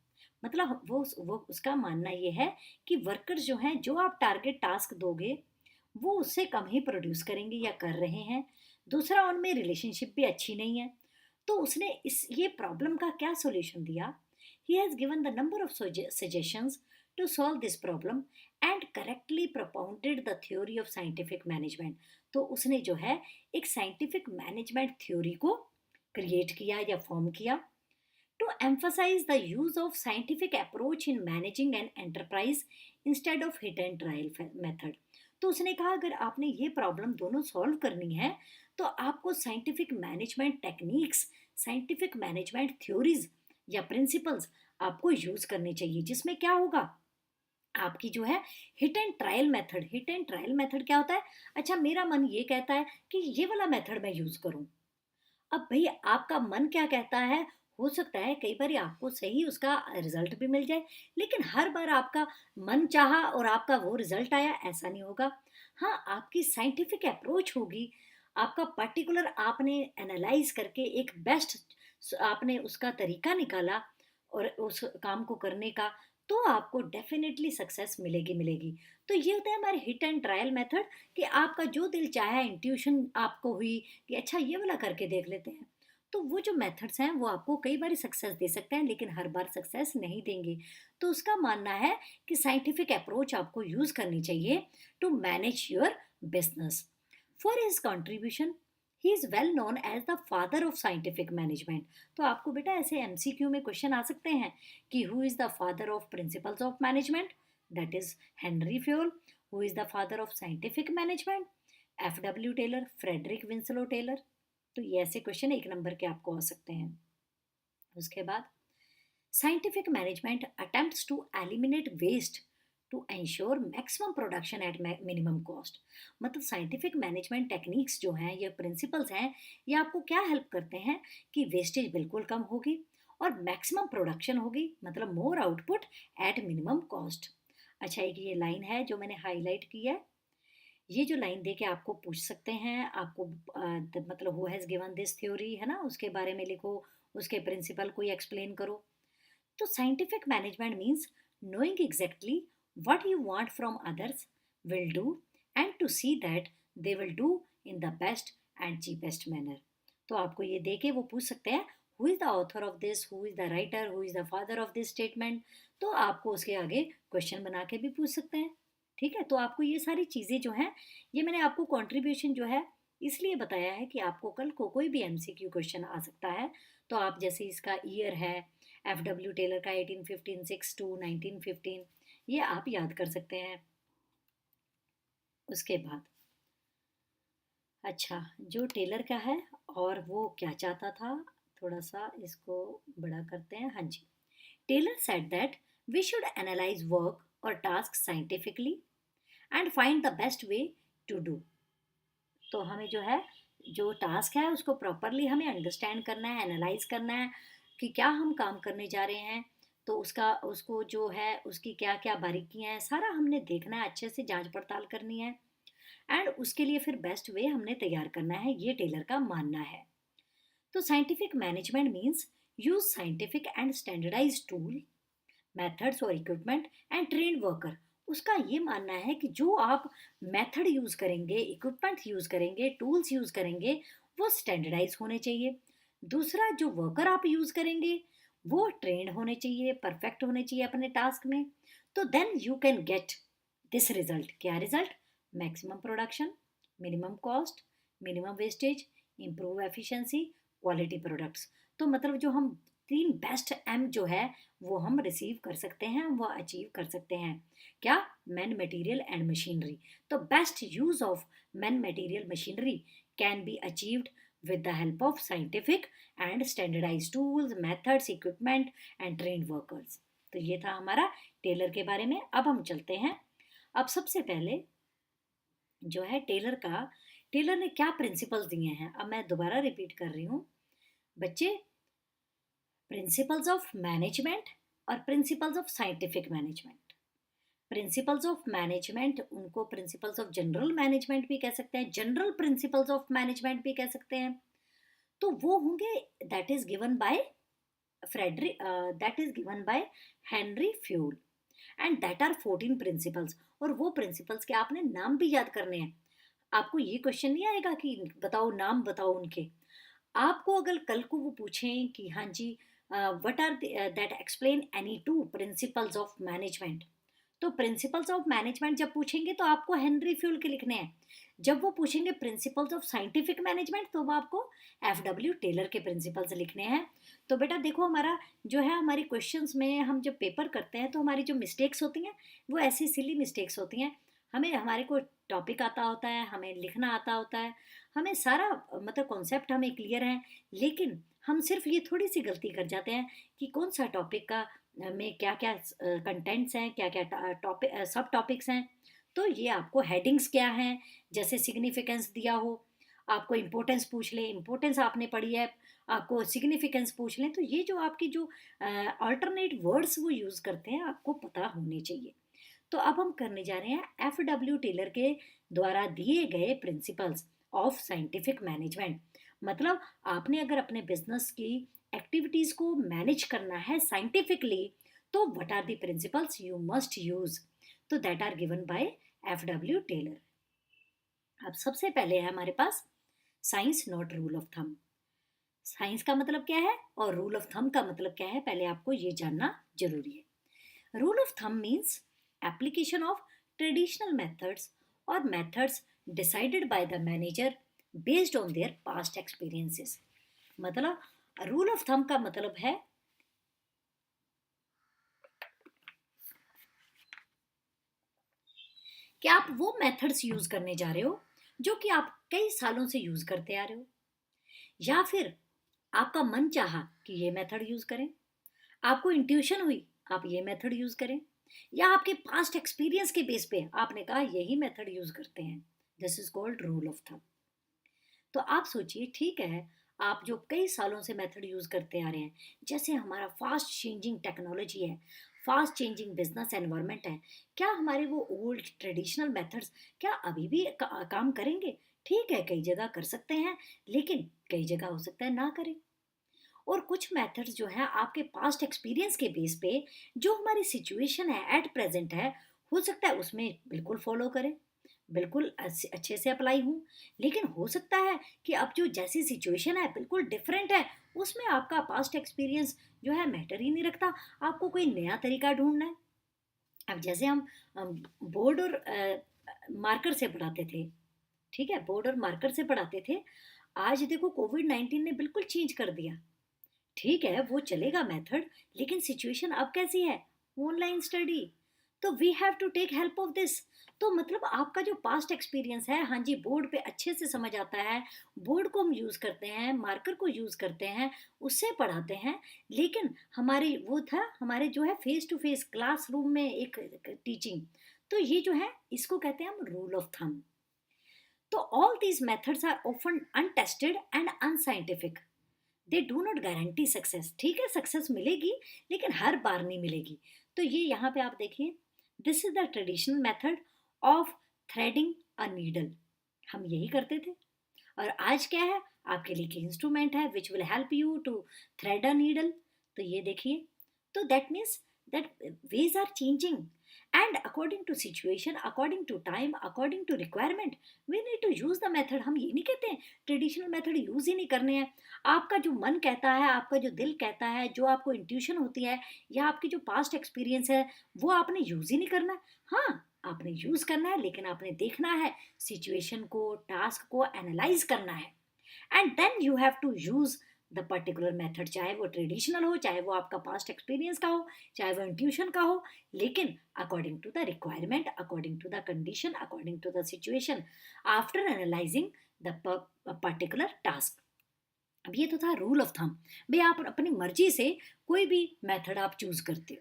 मतलब वो उसका मानना ये है कि वर्कर्स जो हैं, जो आप टारगेट टास्क दोगे वो उससे कम ही प्रोड्यूस करेंगे या कर रहे हैं। दूसरा, उनमें रिलेशनशिप भी अच्छी नहीं है। तो उसने इस ये प्रॉब्लम का क्या सॉल्यूशन दिया, he has given the number of suggestions to solve this problem and correctly propounded the theory of scientific management. तो उसने जो है एक साइंटिफिक मैनेजमेंट थ्योरी को क्रिएट किया या फॉर्म किया, to emphasize the use of scientific approach in managing an enterprise instead of hit and trial method। तो उसने कहा अगर आपने ये प्रॉब्लम दोनों सॉल्व करनी है तो आपको scientific management techniques, scientific management theories या प्रिंसिपल्स आपको यूज करने चाहिए, जिसमें क्या होगा, आपकी जो है hit and trial method. Hit and trial method क्या होता है, अच्छा मेरा मन ये कहता है कि ये वाला मेथड मैं यूज करूं। अब भाई आपका मन क्या कहता है, हो सकता है कई बार आपको सही उसका रिजल्ट भी मिल जाए, लेकिन हर बार आपका मन चाहा और आपका वो रिजल्ट आया, ऐसा नहीं होगा। हाँ, आपकी साइंटिफिक अप्रोच होगी, आपका पर्टिकुलर आपने एनालाइज़ करके एक बेस्ट आपने उसका तरीका निकाला और उस काम को करने का, तो आपको डेफ़िनिटली सक्सेस मिलेगी, मिलेगी। तो ये होता है हमारे हिट एंड ट्रायल मेथड कि आपका जो दिल चाहा, इंट्यूशन आपको हुई कि अच्छा ये वाला करके देख लेते हैं। तो वो जो मेथड्स हैं वो आपको कई बारी सक्सेस दे सकते हैं, लेकिन हर बार सक्सेस नहीं देंगे। तो उसका मानना है कि साइंटिफिक अप्रोच आपको यूज़ करनी चाहिए to manage your business. For his contribution, he is well known as the father of scientific management. तो आपको बेटा ऐसे एमसीक्यू में क्वेश्चन आ सकते हैं कि who is the father of principles of management, that is Henri Fayol. Who is the father of scientific management, F W Taylor, Frederick Winslow Taylor. तो ये ऐसे क्वेश्चन एक नंबर के आपको आ सकते हैं। उसके बाद scientific management attempts to eliminate waste to ensure maximum production at minimum cost. मतलब साइंटिफिक मैनेजमेंट टेक्निक्स जो हैं, ये प्रिंसिपल्स हैं, ये आपको क्या हेल्प करते हैं कि वेस्टेज बिल्कुल कम होगी और मैक्सिमम प्रोडक्शन होगी, मतलब मोर आउटपुट एट मिनिमम कॉस्ट। अच्छा, एक ये लाइन है जो मैंने हाईलाइट की है, ये जो लाइन दे के आपको पूछ सकते हैं, आपको मतलब who has given this theory है ना, उसके बारे में लिखो, उसके प्रिंसिपल को ही एक्सप्लेन करो। तो scientific management means knowing exactly what you want from others will do and to see that they will do in the best and cheapest manner। तो आपको ये दे के वो पूछ सकते हैं who is the author of this, who is the writer, who is the father of this statement. तो आपको उसके आगे क्वेश्चन बना के भी पूछ सकते हैं। ठीक है, तो आपको ये सारी चीज़ें जो हैं, ये मैंने आपको कंट्रीब्यूशन जो है इसलिए बताया है कि आपको कल को कोई भी एमसीक्यू क्वेश्चन आ सकता है। तो आप जैसे इसका ईयर है एफ डब्ल्यू टेलर का 1815 6 टू 1915, ये आप याद कर सकते हैं। उसके बाद अच्छा, जो टेलर का है और वो क्या चाहता था, थोड़ा सा इसको बड़ा करते हैं। हाँ जी, Taylor said that we should analyse work और task scientifically and find the best way to do. तो हमें जो है, जो टास्क है उसको प्रॉपरली हमें अंडरस्टैंड करना है, एनालाइज करना है कि क्या हम काम करने जा रहे हैं। तो उसका उसको जो है उसकी क्या क्या बारीकियां हैं, सारा हमने देखना है, अच्छे से जांच पड़ताल करनी है एंड उसके लिए फिर बेस्ट वे हमने तैयार करना है, ये टेलर का मानना है। तो scientific management means use scientific and standardise tool, methods और इक्विपमेंट एंड ट्रेन वर्कर। उसका ये मानना है कि जो आप मेथड यूज़ करेंगे, इक्विपमेंट यूज़ करेंगे, टूल्स यूज़ करेंगे, वो स्टैंडर्डाइज होने चाहिए। दूसरा, जो वर्कर आप यूज़ करेंगे वो ट्रेंड होने चाहिए, परफेक्ट होने चाहिए अपने टास्क में। तो then you can get this result. क्या result? Maximum production, minimum cost, minimum wastage, improve efficiency, quality products. तो मतलब जो हम तीन बेस्ट एम जो है वो हम रिसीव कर सकते हैं, वो अचीव कर सकते हैं। क्या? Man, material and machinery. तो best use of man, material, machinery can be achieved with the help of scientific and standardized tools, methods, equipment and trained workers। तो ये था हमारा टेलर के बारे में। अब हम चलते हैं, अब सबसे पहले जो है टेलर का, टेलर ने क्या प्रिंसिपल्स दिए हैं, अब मैं दोबारा रिपीट कर रही हूँ बच्चे। प्रिंसिपल्स ऑफ मैनेजमेंट और principles of scientific management. Principles of management, उनको प्रिंसिपल्स ऑफ जनरल मैनेजमेंट भी कह सकते हैं, जनरल प्रिंसिपल्स ऑफ मैनेजमेंट भी कह सकते हैं। तो वो होंगे, that is given by Frederick, that is given by Henry Fayol and that are 14 principles. और वो प्रिंसिपल्स के आपने नाम भी याद करने हैं। आपको ये क्वेश्चन नहीं आएगा कि बताओ नाम बताओ उनके। आपको अगर कल को वो पूछें कि हाँ जी what are that explain any two principles of management, तो प्रिंसिपल्स ऑफ मैनेजमेंट जब पूछेंगे तो आपको हेनरी फ्यूल के लिखने हैं। जब वो पूछेंगे प्रिंसिपल्स ऑफ साइंटिफिक मैनेजमेंट तो वो आपको एफ डब्ल्यू टेलर के प्रिंसिपल्स लिखने हैं। तो बेटा देखो, हमारा जो है, हमारी क्वेश्चंस में हम जब पेपर करते हैं तो हमारी जो मिस्टेक्स होती हैं वो ऐसी सिली मिस्टेक्स होती हैं। हमें, हमारे को टॉपिक आता होता है, हमें लिखना आता होता है, हमें सारा मतलब कॉन्सेप्ट हमें क्लियर है, लेकिन हम सिर्फ ये थोड़ी सी गलती कर जाते हैं कि कौन सा टॉपिक का में क्या क्या कंटेंट्स हैं, क्या क्या टॉपिक सब टॉपिक्स हैं। तो ये आपको हेडिंग्स क्या हैं, जैसे सिग्निफिकेंस दिया हो, आपको इम्पोर्टेंस पूछ ले, इम्पोर्टेंस आपने पढ़ी है, आपको सिग्निफिकेंस पूछ लें, तो ये जो आपकी जो अल्टरनेट वर्ड्स वो यूज़ करते हैं आपको पता होने चाहिए। तो अब हम करने जा रहे हैं FW टेलर के द्वारा दिए गए प्रिंसिपल्स ऑफ साइंटिफिक मैनेजमेंट। मतलब आपने अगर अपने बिजनेस की एक्टिविटीज को मैनेज करना है साइंटिफिकली, तो what are the principles you must use, तो that are given by FW Taylor. अब सबसे पहले है हमारे पास science not rule of thumb. Science का मतलब क्या है और रूल ऑफ थंब का मतलब क्या है, पहले आपको ये जानना जरूरी है। Rule of thumb means application of traditional methods और methods decided by the manager based on their past experiences. मतलब रूल ऑफ थंब का मतलब है कि आप वो मेथड्स यूज करने जा रहे हो जो कि आप कई सालों से यूज करते आ रहे हो, या फिर आपका मन चाहा कि ये मेथड यूज करें, आपको इंट्यूशन हुई आप ये मेथड यूज करें, या आपके पास्ट एक्सपीरियंस के बेस पे आपने कहा यही मेथड यूज करते हैं। This is called rule of thumb. तो आप सोचिए, ठीक है, आप जो कई सालों से मेथड यूज करते आ रहे हैं, जैसे हमारा फास्ट चेंजिंग टेक्नोलॉजी है, फास्ट चेंजिंग बिजनेस एनवायरनमेंट है, क्या हमारे वो ओल्ड ट्रेडिशनल मेथड्स क्या अभी भी काम करेंगे? ठीक है, कई जगह कर सकते हैं, लेकिन कई जगह हो सकता है ना करें। और कुछ मेथड्स जो है आपके पास्ट एक्सपीरियंस के बेस पे, जो हमारी सिचुएशन है एट प्रेजेंट है, हो सकता है उसमें बिल्कुल फॉलो करें, बिल्कुल अच्छे से अप्लाई हूँ। लेकिन हो सकता है कि अब जो जैसी सिचुएशन है बिल्कुल डिफरेंट है, उसमें आपका पास्ट एक्सपीरियंस जो है मैटर ही नहीं रखता, आपको कोई नया तरीका ढूंढना है। अब जैसे हम बोर्ड और मार्कर से पढ़ाते थे, ठीक है, बोर्ड और मार्कर से पढ़ाते थे। आज देखो कोविड-19 ने बिल्कुल चेंज कर दिया। ठीक है, वो चलेगा मेथड, लेकिन सिचुएशन अब कैसी है? Online study. तो we have to take help of this. तो मतलब आपका जो पास्ट एक्सपीरियंस है, हाँ जी, बोर्ड पे अच्छे से समझ आता है, बोर्ड को हम यूज करते हैं, मार्कर को यूज करते हैं, उससे पढ़ाते हैं। लेकिन हमारी वो था, हमारे जो है फेस टू फेस क्लासरूम में एक टीचिंग, तो ये जो है इसको कहते हैं हम रूल ऑफ थंब। तो all these methods are often untested and unscientific, they do not guarantee success. ठीक है, सक्सेस मिलेगी, लेकिन हर बार नहीं मिलेगी। तो ये यहाँ पे आप देखिए, this is the traditional method of threading a needle. हम यही करते थे। और आज क्या है, आपके लिए इंस्ट्रूमेंट है which will help you to thread a needle. तो ये देखिए, तो that means that ways are changing, and according to situation, according to time, according to requirement, we need to use the method. हम ये नहीं कहते हैं ट्रेडिशनल मेथड यूज ही नहीं करने हैं। आपका जो मन कहता है, आपका जो दिल कहता है, जो आपको इंट्यूशन होती है, या आपकी जो पास्ट एक्सपीरियंस है, वो आपने यूज ही नहीं करना है। हाँ, आपने यूज करना है, लेकिन आपने देखना है सिचुएशन को, टास्क को एनालाइज करना है, and then you have to use the particular method, चाहे वो ट्रेडिशनल हो, चाहे वो आपका पास्ट एक्सपीरियंस का हो, चाहे वो इंट्यूशन का हो, लेकिन according to the requirement, according to the condition, according to the situation, after analysing the particular task. अब ये तो था रूल ऑफ थंब। भाई आप अपनी मर्जी से कोई भी मेथड आप चूज करते हो,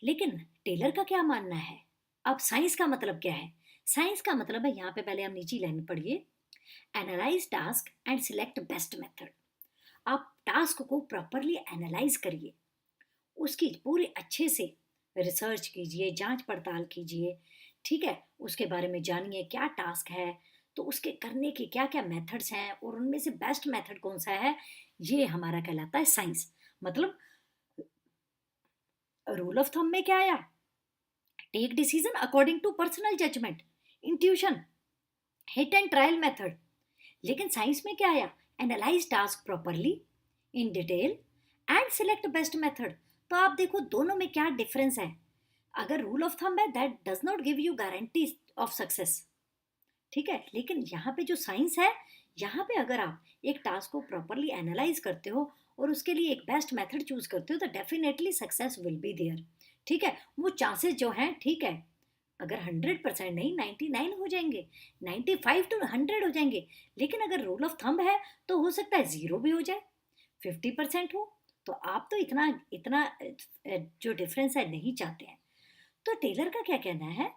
लेकिन टेलर का क्या मानना है? अब साइंस का मतलब क्या है? साइंस का मतलब है, यहाँ पे पहले हम नीचे लाइन पढ़िए, analyse task and select best method. आप टास्क को प्रॉपरली एनालाइज करिए, उसकी पूरी अच्छे से रिसर्च कीजिए, जांच पड़ताल कीजिए, ठीक है, उसके बारे में जानिए क्या टास्क है, तो उसके करने के क्या क्या मेथड्स हैं, और उनमें से बेस्ट मेथड कौन सा है, ये हमारा कहलाता है साइंस। मतलब रूल ऑफ थंब में क्या आया? Take decision according to personal judgement, intuition, hit and trial method. लेकिन साइंस में क्या आया? Analyse task properly, in detail, and select best method. तो आप देखो दोनों में क्या डिफरेंस है। अगर रूल ऑफ थंब है, that does not give you guarantee of success, ठीक है, लेकिन यहाँ पे जो साइंस है, यहाँ पे अगर आप एक टास्क को प्रॉपरली एनालाइज करते हो और उसके लिए एक बेस्ट मेथड चूज करते हो, तो definitely success will be there. ठीक है, वो चांसेस जो हैं, ठीक है, अगर 100% नहीं, 99 हो जाएंगे, 95 टू 100 हो जाएंगे। लेकिन अगर रूल ऑफ थंब है, तो हो सकता है 0 भी हो जाए, 50% हो। तो आप तो इतना इतना जो डिफरेंस है नहीं चाहते हैं। तो टेलर का क्या कहना है?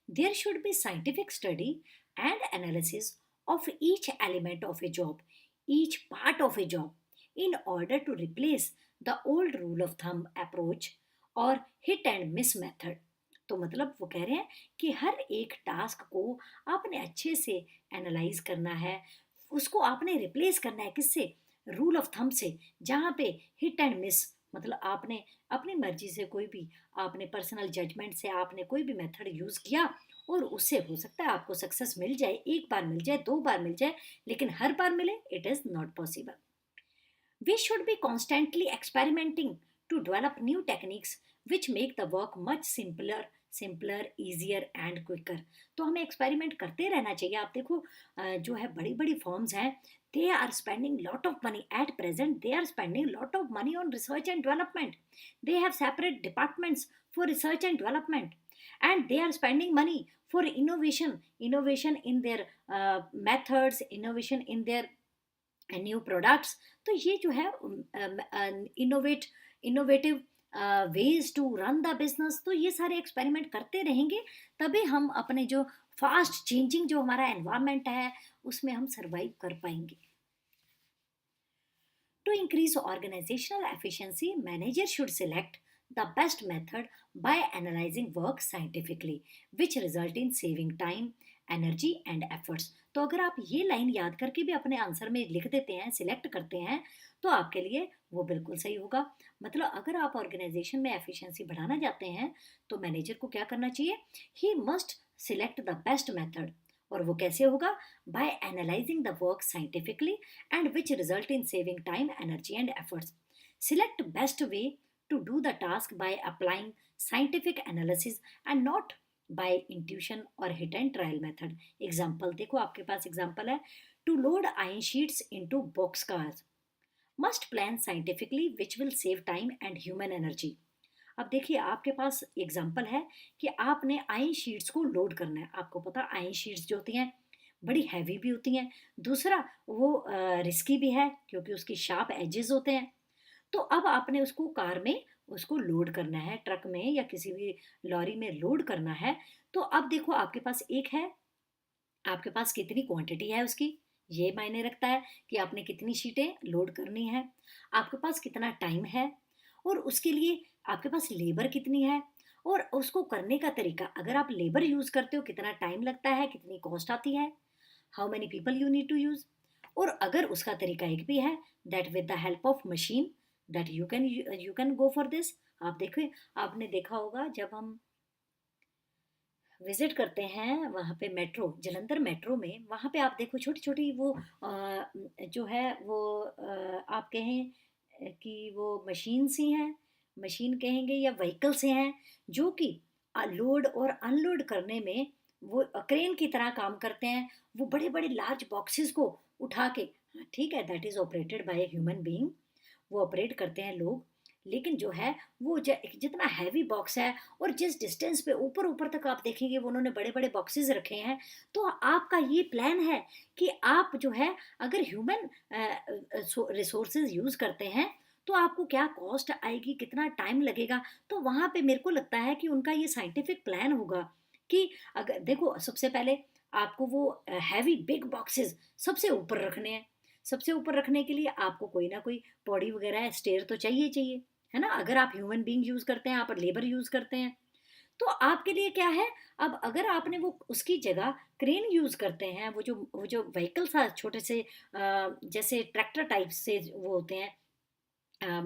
There should be scientific study and analysis of each element of a job, each part of a job, in order to replace the old rule of thumb approach और हिट एंड मिस मेथड। तो मतलब वो कह रहे हैं कि हर एक task को आपने अच्छे से एनालाइज करना है, उसको आपने रिप्लेस करना है किससे, रूल ऑफ थंब से, जहाँ पे हिट एंड मिस, मतलब आपने अपनी मर्जी से कोई भी, आपने पर्सनल जजमेंट से आपने कोई भी मेथड यूज़ किया और उससे हो सकता है आपको सक्सेस मिल जाए, एक बार मिल जाए, दो बार मिल जाए, लेकिन हर बार मिले, it is not possible. We should be constantly experimenting to develop new techniques which make the work much simpler, easier and quicker. तो हमें एक्सपेरिमेंट करते रहना चाहिए। आप देखो जो है बड़ी बड़ी फर्म्स हैं, they are spending lot of money at present, they are spending lot of money on research and development. They have separate departments for research and development, and they are spending money for innovation in their methods, innovation in their new products. तो ये जो है innovative ways to run the business, तो ये सारे experiment करते रहेंगे, तभी हम अपने जो फास्ट चेंजिंग जो हमारा एनवायरनमेंट है उसमें हम सरवाइव कर पाएंगे। To increase organizational efficiency, managers should select the best method by analyzing work scientifically, which result in saving time, energy and efforts. तो अगर आप ये लाइन याद करके भी अपने आंसर में लिख देते हैं, सिलेक्ट करते हैं, तो आपके लिए वो बिल्कुल सही होगा। मतलब अगर आप ऑर्गेनाइजेशन में एफिशिएंसी बढ़ाना चाहते हैं, तो मैनेजर को क्या करना चाहिए, he must select the best method. और वो कैसे होगा, by analysing the work scientifically and which result in saving time, energy and efforts. Select best way to do the task by applying scientific analysis and not by intuition or hit and trial method. Example देखो आपके पास example है, to load iron sheets into boxcars must plan scientifically which will save time and human energy. अब देखिए आपके पास example है कि आपने ion sheets को लोड करना है। आपको पता आयन शीट्स जो होती हैं बड़ी हैवी भी होती हैं, दूसरा वो रिस्की भी है क्योंकि उसकी शार्प एजेस होते हैं। तो अब आपने उसको कार में उसको लोड करना है, ट्रक में या किसी भी लॉरी में लोड करना है। तो अब देखो आपके पास एक है, आपके पास कितनी क्वांटिटी है उसकी, ये मायने रखता है कि आपने कितनी शीटें लोड करनी है, आपके पास कितना टाइम है, और उसके लिए आपके पास लेबर कितनी है, और उसको करने का तरीका, अगर आप लेबर यूज़ करते हो कितना टाइम लगता है, कितनी कॉस्ट आती है, how many people you need to use. और अगर उसका तरीका एक भी है, that with the help of machine, that you can go for this. आप देखिए, आपने देखा होगा जब हम विजिट करते हैं वहाँ पे मेट्रो, जलंधर मेट्रो में, वहाँ पे आप देखो छोटी छोटी वो जो है वो आप कहें कि वो मशीन्स ही हैं, मशीन कहेंगे या व्हीकल्स हैं, जो कि लोड और अनलोड करने में वो क्रेन की तरह काम करते हैं। वो बड़े बड़े लार्ज बॉक्सेस को उठा के, ठीक है, that is operated by human being, वो ऑपरेट करते हैं लोग। लेकिन जो है वो जितना हैवी बॉक्स है, और जिस डिस्टेंस पे ऊपर ऊपर तक आप देखेंगे वो उन्होंने बड़े बड़े बॉक्सेस रखे हैं। तो आपका ये प्लान है कि आप जो है अगर ह्यूमन रिसोर्सेज यूज़ करते हैं, तो आपको क्या कॉस्ट आएगी, कितना टाइम लगेगा। तो वहाँ पे मेरे को लगता है कि उनका ये साइंटिफिक प्लान होगा कि अगर देखो सबसे पहले आपको वो हैवी बिग बॉक्सेस सबसे ऊपर रखने हैं। सबसे ऊपर रखने के लिए आपको कोई ना कोई पौड़ी वगैरह स्टेयर तो चाहिए चाहिए, है ना। अगर आप ह्यूमन बीइंग यूज़ करते हैं, आप लेबर यूज़ करते हैं, तो आपके लिए क्या है, अब अगर आपने वो उसकी जगह क्रेन यूज़ करते हैं, वो जो व्हीकल्स छोटे से जैसे ट्रैक्टर टाइप से वो होते हैं,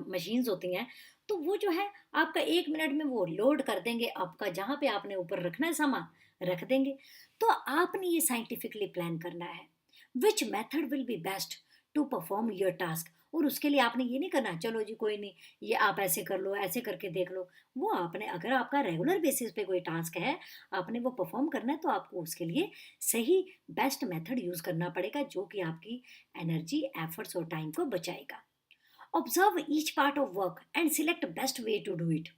मशीन्स होती हैं, तो वो जो है आपका 1 मिनट में वो लोड कर देंगे, आपका जहाँ पे आपने ऊपर रखना है सामान रख देंगे। तो आपने ये साइंटिफिकली प्लान करना है, which method will be best to perform your task. और उसके लिए आपने ये नहीं करना चलो जी कोई नहीं, ये आप ऐसे कर लो, ऐसे करके देख लो। वो आपने, अगर आपका रेगुलर बेसिस पे कोई टास्क है, आपने वो परफॉर्म करना है, तो आपको उसके लिए सही बेस्ट मेथड यूज़ करना पड़ेगा, जो कि आपकी एनर्जी, एफर्ट्स और टाइम को बचाएगा। Observe each part of work and select best way to do it.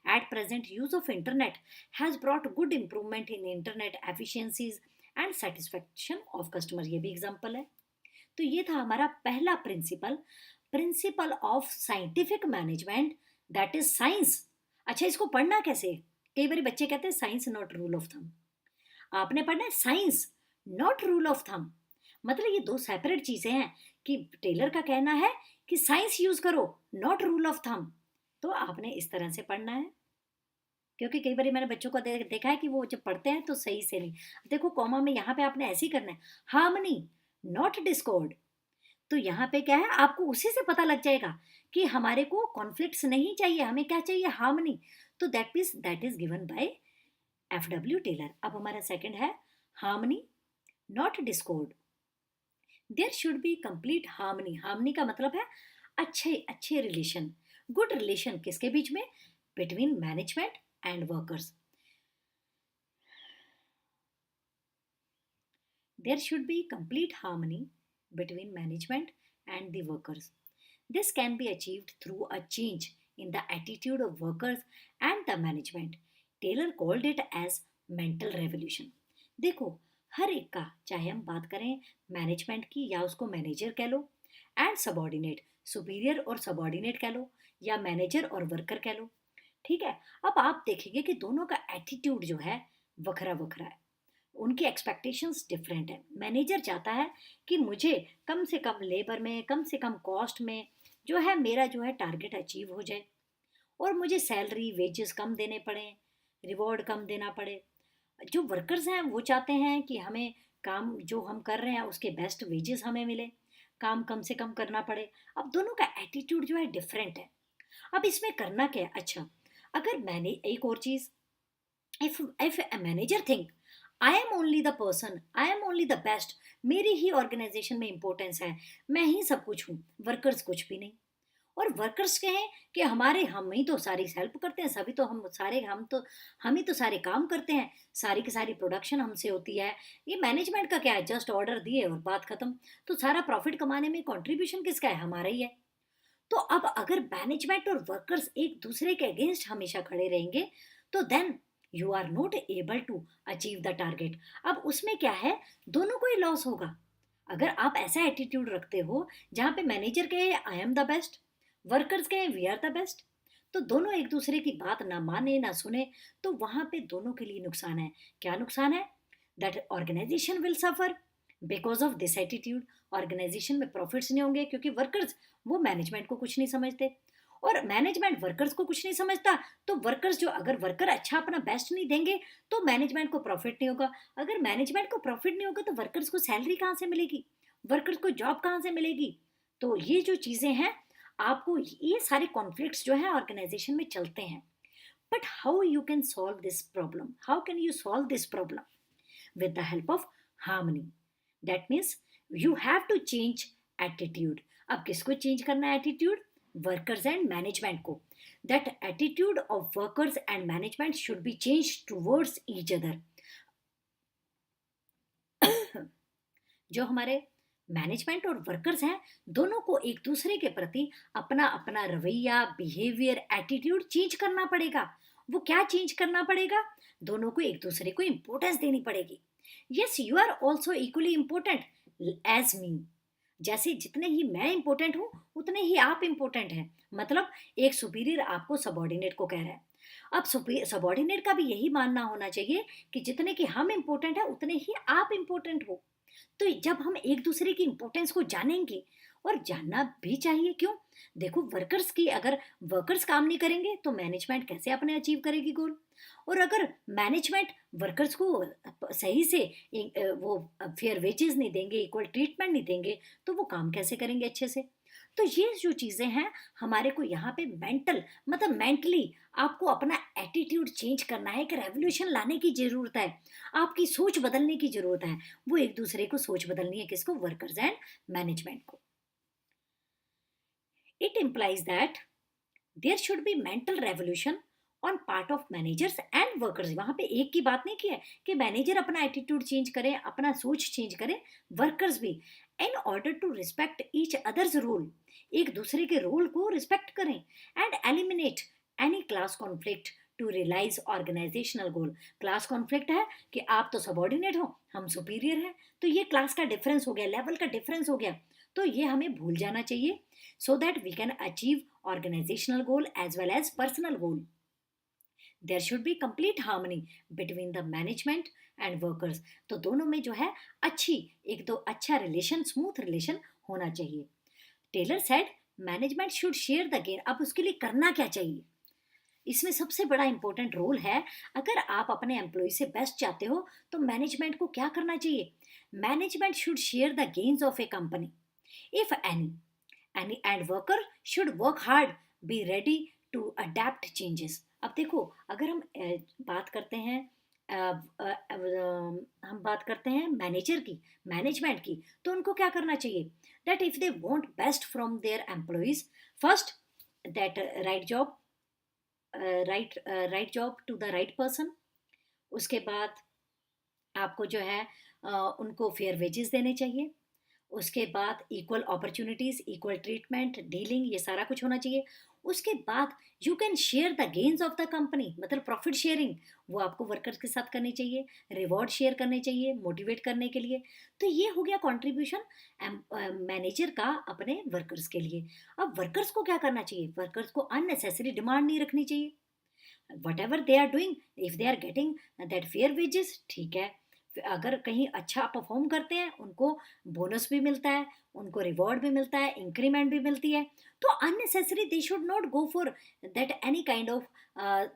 At present, use of internet has brought good improvement in internet efficiencies and satisfaction of customer। ये भी example है। तो ये था हमारा पहला principle, principle of scientific management, that is science. अच्छा, इसको पढ़ना कैसे, कई बार बच्चे कहते हैं science not rule of thumb. आपने पढ़ना है science not rule of thumb, मतलब ये दो सेपरेट चीजें हैं। कि टेलर का कहना है कि साइंस यूज करो, नॉट रूल ऑफ थंब, तो आपने इस तरह से पढ़ना है। क्योंकि कई बार मैंने बच्चों को देखा है कि वो जब पढ़ते हैं तो सही से नहीं, देखो कॉमा में यहाँ पे आपने ऐसे ही करना है, हार्मनी नॉट डिस्कॉर्ड। तो यहाँ पे क्या है, आपको उसी से पता लग जाएगा कि हमारे को कॉन्फ्लिक्ट्स नहीं चाहिए, हमें क्या चाहिए, हार्मनी। तो that means that is given by F W Taylor. अब हमारा सेकंड है harmony not discord. There should be complete harmony. Harmony का मतलब है अच्छे अच्छे रिलेशन, गुड रिलेशन किसके बीच में, between management and workers. There should be complete harmony between management and the workers. This can be achieved through a change in the attitude of workers and the management. Taylor called it as mental revolution. देखो, हर एक का, चाहे हम बात करें management की या उसको मैनेजर कह लो, एंड सबॉर्डिनेट, सुपीरियर और सबॉर्डिनेट कह लो, या मैनेजर और वर्कर कह लो, ठीक है। अब आप देखेंगे कि दोनों का एटीट्यूड जो है वखरा वखरा है, उनकी एक्सपेक्टेशंस डिफरेंट है। मैनेजर चाहता है कि मुझे कम से कम लेबर में, कम से कम कॉस्ट में जो है मेरा जो है टारगेट अचीव हो जाए, और मुझे सैलरी वेजेस कम देने पड़े, रिवॉर्ड कम देना पड़े। जो वर्कर्स हैं वो चाहते हैं कि हमें काम जो हम कर रहे हैं उसके बेस्ट वेजेस हमें मिले, काम कम से कम करना पड़े। अब दोनों का एटीट्यूड जो है डिफरेंट है। अब इसमें करना क्या है, अच्छा, अगर मैंने एक और चीज़, if a manager think I am only the person, I am only the best, मेरी ही ऑर्गेनाइजेशन में इंपॉर्टेंस है, मैं ही सब कुछ हूँ, वर्कर्स कुछ भी नहीं। और वर्कर्स कहें कि हमारे, हम ही तो सारी हेल्प करते हैं, सभी तो हम सारे, हम ही तो सारे काम करते हैं, सारी की सारी प्रोडक्शन हमसे होती है, ये मैनेजमेंट का क्या है, जस्ट ऑर्डर दिए और बात खत्म। तो सारा प्रॉफिट कमाने में कंट्रीब्यूशन किसका है, हमारा ही है। तो अब अगर मैनेजमेंट और वर्कर्स एक दूसरे के अगेंस्ट हमेशा खड़े रहेंगे, तो then you are not able to achieve the target. अब उसमें क्या है, दोनों को ही लॉस होगा। अगर आप ऐसा एटीट्यूड रखते हो जहां पे मैनेजर कहे I am the best, workers कहे वी आर द बेस्ट, तो दोनों एक दूसरे की बात ना माने ना सुने, तो वहां पे दोनों के लिए नुकसान है। क्या नुकसान है, that organisation will suffer because of this attitude. Organisation में प्रॉफिट्स नहीं होंगे, क्योंकि वर्कर्स वो मैनेजमेंट को कुछ नहीं समझते, और मैनेजमेंट वर्कर्स को कुछ नहीं समझता। तो वर्कर्स जो, अगर वर्कर अच्छा अपना बेस्ट नहीं देंगे तो मैनेजमेंट को प्रॉफिट नहीं होगा, अगर मैनेजमेंट को प्रॉफिट नहीं होगा तो वर्कर्स को सैलरी कहाँ से मिलेगी, वर्कर्स को जॉब कहाँ से मिलेगी। तो ये जो चीज़ें हैं, आपको ये सारे कॉन्फ्लिक्ट्स जो है ऑर्गेनाइजेशन में चलते हैं। But how you can solve this problem, how can you solve this problem, with the help of harmony. That means you have to change attitude. अब किसको चेंज करना है एटीट्यूड, वर्कर्स एंड मैनेजमेंट को। That attitude of workers and management should be change towards each other. जो हमारे management और workers हैं, दोनों को एक दूसरे के प्रति अपना अपना रवैया, बिहेवियर, एटीट्यूड चेंज करना पड़ेगा। वो क्या चेंज करना पड़ेगा, दोनों को एक दूसरे को इंपॉर्टेंस देनी पड़ेगी। Yes, you are also equally important as me. जैसे जितने ही मैं इंपॉर्टेंट हूं उतने ही आप इंपॉर्टेंट हैं। मतलब एक सुपीरियर आपको सबॉर्डिनेट को कह रहा है, अब सबॉर्डिनेट का भी यही मानना होना चाहिए कि जितने कि हम इंपॉर्टेंट है उतने ही आप इंपॉर्टेंट हो। तो जब हम एक दूसरे की इंपॉर्टेंस को जानेंगे, और जानना भी चाहिए, क्यों, देखो वर्कर्स की, अगर वर्कर्स काम नहीं करेंगे तो मैनेजमेंट कैसे अपने अचीव करेगी गोल, और अगर मैनेजमेंट वर्कर्स को सही से वो फेयर वेजेस नहीं देंगे, इक्वल ट्रीटमेंट नहीं देंगे, तो वो काम कैसे करेंगे अच्छे से। तो ये जो चीज़ें हैं, हमारे को यहाँ पे मेंटल, मतलब मेंटली आपको अपना एटीट्यूड चेंज करना है, एक रेवोल्यूशन लाने की ज़रूरत है, आपकी सोच बदलने की ज़रूरत है। वो एक दूसरे को सोच बदलनी है, किसको, वर्कर्स एंड मैनेजमेंट को। It implies that there should be mental revolution on part of managers and workers. वहां पे एक की बात नहीं की है कि मैनेजर अपना एटीट्यूड चेंज करें, अपना सोच चेंज करें, वर्कर्स भी, in order to respect each other's role, एक दूसरे के रोल को रिस्पेक्ट करें, and eliminate any class conflict to realise organisational goal. Class conflict है कि आप तो सबॉर्डिनेट हो, हम सुपीरियर हैं, तो ये क्लास का डिफरेंस हो गया, लेवल का डिफरेंस हो गया, तो ये हमें भूल जाना चाहिए, so that we can achieve organizational goal as well as personal goal. There should be complete harmony between the management and workers. तो दोनों में जो है अच्छी, एक तो अच्छा रिलेशन, स्मूथ रिलेशन होना चाहिए। Taylor said management should share the gain. अब उसके लिए करना क्या चाहिए, इसमें सबसे बड़ा इंपॉर्टेंट रोल है, अगर आप अपने एम्प्लॉय से बेस्ट चाहते हो तो मैनेजमेंट को क्या करना चाहिए? Management should share the gains of a company if any and worker should work hard, be ready to adapt changes. अब देखो, अगर हम बात करते हैं हम बात करते हैं मैनेजर की, मैनेजमेंट की, तो उनको क्या करना चाहिए? That if they want best from their employees, first that right job, right job to the right person. उसके बाद आपको जो है उनको फेयर वेजेस देने चाहिए। उसके बाद equal opportunities, equal treatment, dealing, ये सारा कुछ होना चाहिए। उसके बाद you can share the gains of the company, मतलब प्रॉफिट शेयरिंग, वो आपको वर्कर्स के साथ करनी चाहिए। रिवॉर्ड शेयर करने चाहिए मोटिवेट करने के लिए। तो ये हो गया कंट्रीब्यूशन मैनेजर का अपने वर्कर्स के लिए। अब वर्कर्स को क्या करना चाहिए? वर्कर्स को अननेसेसरी डिमांड नहीं रखनी चाहिए। Whatever they are doing, if they are getting that fair wages, ठीक है। अगर कहीं अच्छा परफॉर्म करते हैं, उनको बोनस भी मिलता है, उनको रिवॉर्ड भी मिलता है, इंक्रीमेंट भी मिलती है। तो unnecessary they should not go for that any kind of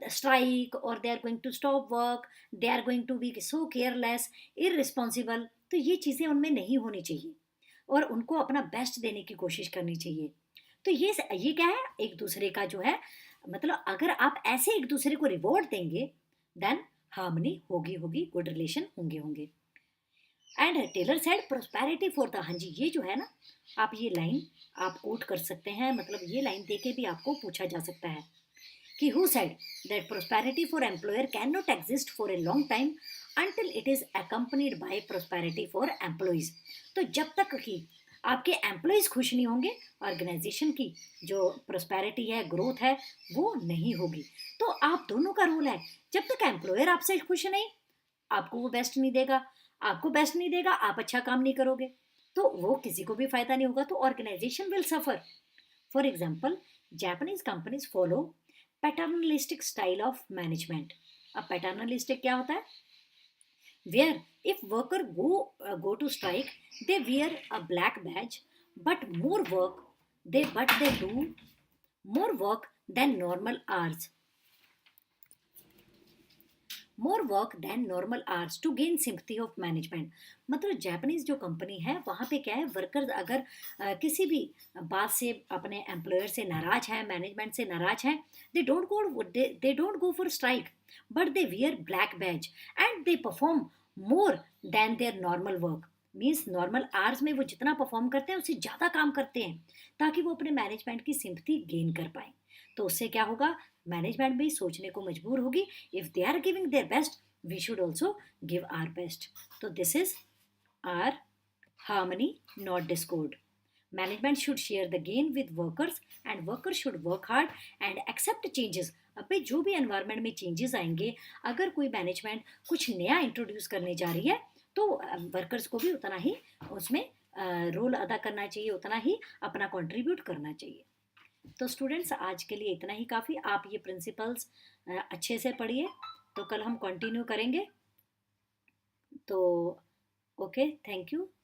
strike, और they are going to stop work, they are going to be so careless, irresponsible. तो ये चीज़ें उनमें नहीं होनी चाहिए, और उनको अपना बेस्ट देने की कोशिश करनी चाहिए। तो ये क्या है, एक दूसरे का जो है, मतलब अगर आप ऐसे एक दूसरे को रिवॉर्ड देंगे, देन हार्मनी होगी होगी, गुड रिलेशन होंगे होंगे। And Taylor said prosperity for the, हाँ जी, ये जो है ना, आप ये लाइन आप कोट कर सकते हैं, मतलब ये लाइन देके भी आपको पूछा जा सकता है कि who said that prosperity for employer can not exist for a long time until it is accompanied by prosperity for employees. तो जब तक कि आपके एम्प्लॉयज खुश नहीं होंगे, ऑर्गेनाइजेशन की जो प्रोस्पेरिटी है, ग्रोथ है, वो नहीं होगी। तो आप दोनों का रोल है, जब तक एम्प्लॉयर आपसे खुश नहीं, आपको वो बेस्ट नहीं देगा, आपको बेस्ट नहीं देगा, आप अच्छा काम नहीं करोगे, तो वो किसी को भी फायदा नहीं होगा, तो organisation will suffer. For example, Japanese companies follow paternalistic style of management. अब पैटर्नलिस्टिक क्या होता है? Where if worker go to strike, they wear a black badge, but they do more work than normal hours, more work than normal hours to gain sympathy of management. मतलब Japanese जो company है, वहाँ पे क्या है, workers अगर किसी भी बात से अपने एम्प्लॉयर से नाराज है, मैनेजमेंट से नाराज है, they don't go for strike, but they wear black badge and they perform more than their normal work. Means normal hours में वो जितना परफॉर्म करते हैं, उससे ज़्यादा काम करते हैं, ताकि वो अपने मैनेजमेंट की सिंपथी गेन कर पाए। तो उससे क्या होगा? मैनेजमेंट भी सोचने को मजबूर होगी, if they are giving their best, we should also give our best. So this is our harmony, not discord. Management should share the gain with workers and workers should work hard and accept changes. अबे जो भी environment में changes आएंगे, अगर कोई management कुछ नया introduce करने जा रही है, तो वर्कर्स को भी उतना ही उसमें रोल अदा करना चाहिए, उतना ही अपना कंट्रीब्यूट करना चाहिए। तो स्टूडेंट्स, आज के लिए इतना ही काफ़ी। आप ये प्रिंसिपल्स अच्छे से पढ़िए, तो कल हम कंटिन्यू करेंगे। तो ओके, थैंक यू।